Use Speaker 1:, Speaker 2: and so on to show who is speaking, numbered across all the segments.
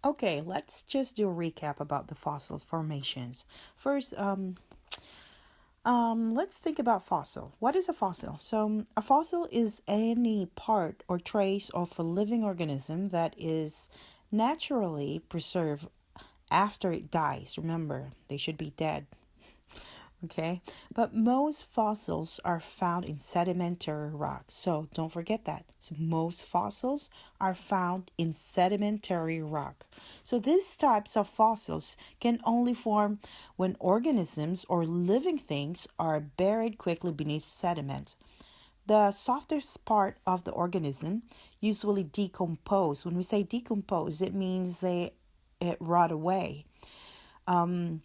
Speaker 1: Okay, let's just do a recap about the fossils formations. First, let's think about fossil. What is a fossil? So, a fossil is any part or trace of a living organism that is naturally preserved after it dies. Remember, they should be dead. Okay, but most fossils are found in sedimentary rocks. So don't forget that. So most fossils are found in sedimentary rock. So these types of fossils can only form when organisms or living things are buried quickly beneath sediment. The softest part of the organism usually decompose. When we say decompose, it means it rot away. Um,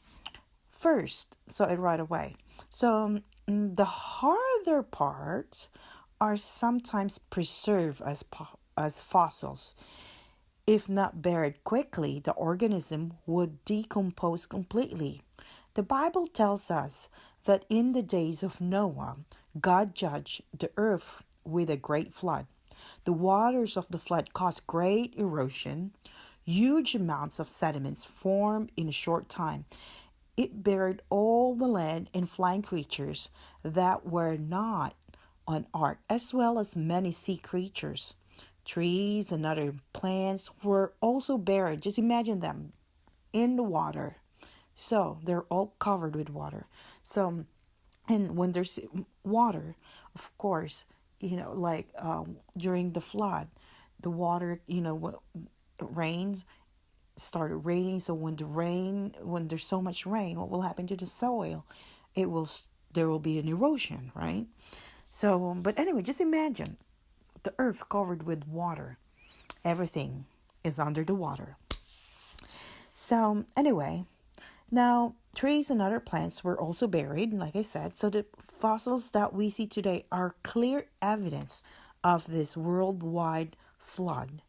Speaker 1: First, so it right away. So the harder parts are sometimes preserved as fossils. If not buried quickly, the organism would decompose completely. The Bible tells us that in the days of Noah, God judged the earth with a great flood. The waters of the flood caused great erosion. Huge amounts of sediments formed in a short time. It buried all the land and flying creatures that were not on ark, as well as many sea creatures. Trees and other plants were also buried. Just imagine them in the water. So they're all covered with water. So, and when there's water, of course, like during the flood, the water, rains started raining. So when there's so much rain, what will happen to the soil? It will there will be an erosion, right? So, but anyway, just imagine the earth covered with water. Everything is under the water. So anyway, now trees and other plants were also buried, like I said. So the fossils that we see today are clear evidence of this worldwide flood.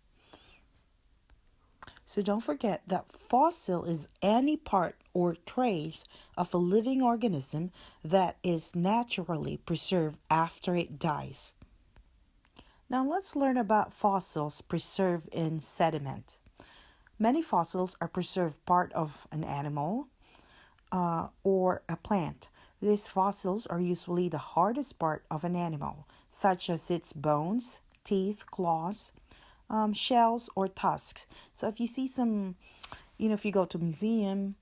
Speaker 1: So don't forget that fossil is any part or trace of a living organism that is naturally preserved after it dies. Now let's learn about fossils preserved in sediment. Many fossils are preserved part of an animal or a plant. These fossils are usually the hardest part of an animal, such as its bones, teeth, claws, shells, or tusks. So if you see some, if you go to a museum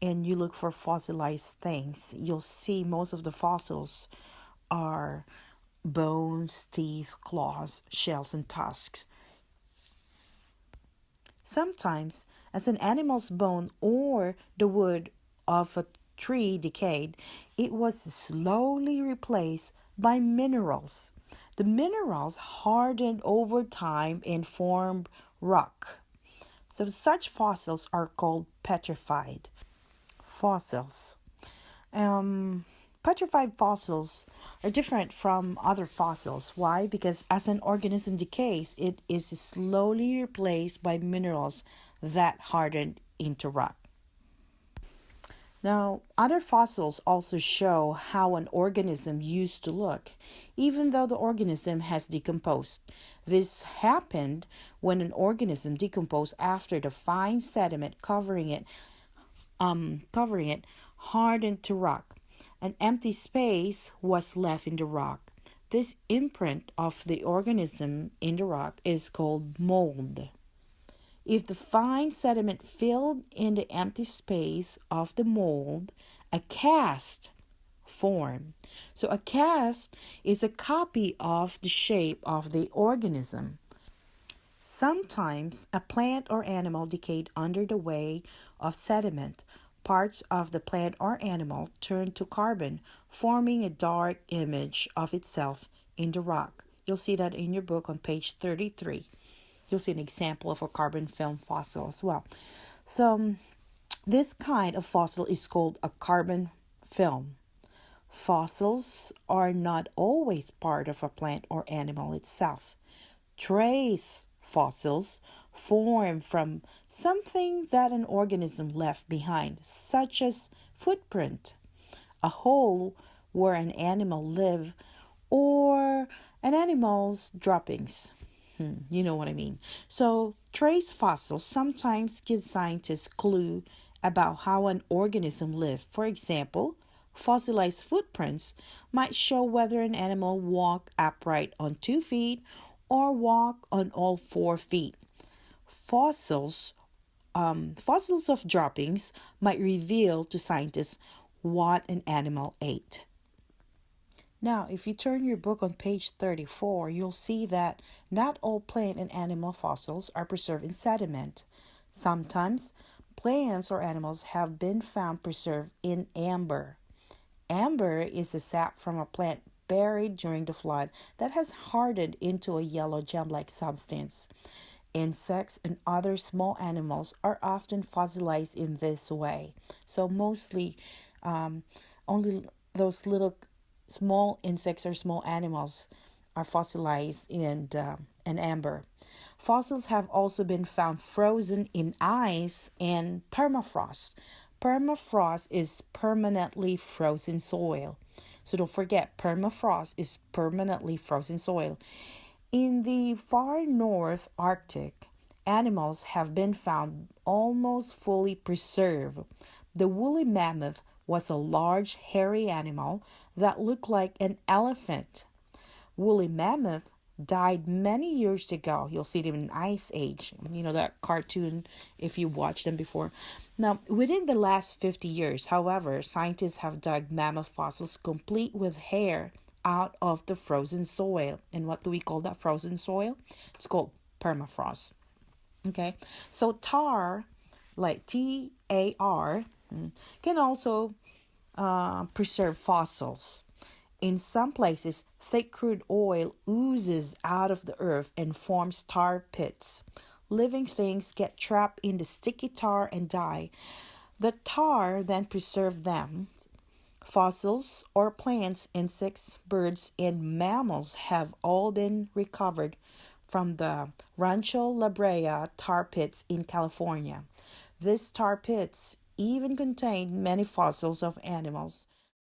Speaker 1: and you look for fossilized things, you'll see most of the fossils are bones, teeth, claws, shells, and tusks. Sometimes, as an animal's bone or the wood of a tree decayed, it was slowly replaced by minerals. The minerals hardened over time and formed rock. So such fossils are called petrified fossils. Um, Petrified fossils are different from other fossils. Why? Because as an organism decays, it is slowly replaced by minerals that hardened into rock. Now, other fossils also show how an organism used to look, even though the organism has decomposed. This happened when an organism decomposed after the fine sediment covering it hardened to rock. An empty space was left in the rock. This imprint of the organism in the rock is called mold. If the fine sediment filled in the empty space of the mold, a cast formed. So a cast is a copy of the shape of the organism. Sometimes a plant or animal decayed under the weight of sediment. Parts of the plant or animal turned to carbon, forming a dark image of itself in the rock. You'll see that in your book on page 33. You'll see an example of a carbon film fossil as well. So this kind of fossil is called a carbon film. Fossils are not always part of a plant or animal itself. Trace fossils form from something that an organism left behind, such as footprint, a hole where an animal lived, or an animal's droppings. You know what I mean. So Trace fossils sometimes give scientists clue about how an organism lived. For example, fossilized footprints might show whether an animal walked upright on 2 feet or walked on all 4 feet. Fossils, fossils of droppings might reveal to scientists what an animal ate. Now, if you turn your book on page 34, you'll see that not all plant and animal fossils are preserved in sediment. Sometimes, plants or animals have been found preserved in amber. Amber is a sap from a plant buried during the flood that has hardened into a yellow gem-like substance. Insects and other small animals are often fossilized in this way. So mostly only those little small insects or small animals are fossilized in amber. Fossils have also been found frozen in ice and permafrost. Permafrost is permanently frozen soil. So don't forget, permafrost is permanently frozen soil. In the far north Arctic, animals have been found almost fully preserved. The woolly mammoth was a large, hairy animal that looked like an elephant. Woolly mammoth died many years ago. You'll see them in Ice Age. You know that cartoon if you watched them before. Now, within the last 50 years, however, scientists have dug mammoth fossils complete with hair out of the frozen soil. And what do we call that frozen soil? It's called permafrost. Okay, so tar, like TAR, can also preserve fossils. In some places, thick crude oil oozes out of the earth and forms tar pits. Living things get trapped in the sticky tar and die. The tar then preserves them. Fossils or plants, insects, birds, and mammals have all been recovered from the Rancho La Brea tar pits in California. These tar pits even contain many fossils of animals